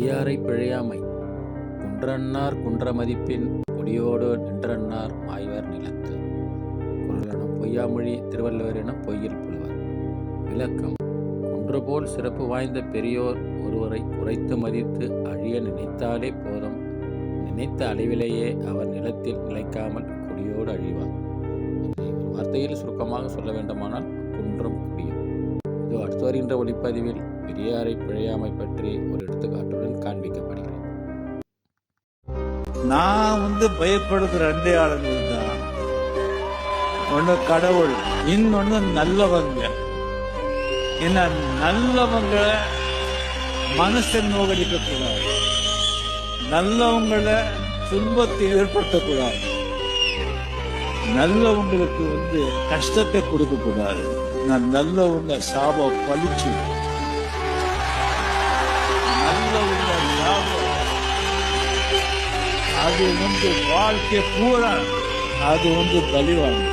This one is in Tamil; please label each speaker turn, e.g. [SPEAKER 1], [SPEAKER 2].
[SPEAKER 1] பெரியாரை பிழையாமை குன்றன்னார் குன்ற மதிப்பின் கொடியோடு நின்றன்னார் மாய்வர் நிலத்து. குரலெனும் பொய்யாமொழி திருவள்ளுவர் என பொய்யில் புலவர். விளக்கம்: குன்றுபோல் சிறப்பு வாய்ந்த பெரியோர் ஒருவரை குறைத்து மதித்து அழிய நினைத்தாலே போதும், நினைத்த அளவிலேயே அவர் நிலத்தில் நிலைக்காமல் கொடியோடு அழிவார். இதை ஒரு வார்த்தையில் சுருக்கமாக சொல்ல வேண்டுமானால் குன்றும் குடியும். இது அடுத்து வருகின்ற ஒளிப்பதிவில் பெரியாரை பிழையாமை பற்றி ஒரு எடுத்துக்காட்டுடன் காண்பிக்கப்படுகிறது.
[SPEAKER 2] நான் பயப்படுகிற ரெண்டே ஆளுங்கள் தான். ஒண்ணு கடவுள், இன்னொன்னு நல்லவங்க. என்ன நல்லவங்க மனசை நோகடிக்க கூடாது, நல்லவங்களை துன்பத்தை ஏற்படுத்தக்கூடாது, நல்லவங்களுக்கு கஷ்டத்தை கொடுக்க கூடாது. நான் நல்லவங்க சாபம் பழிச்சு, நல்லவங்க சாபம் அது வாழ்க்கை பூரா அது பலிவாங்க.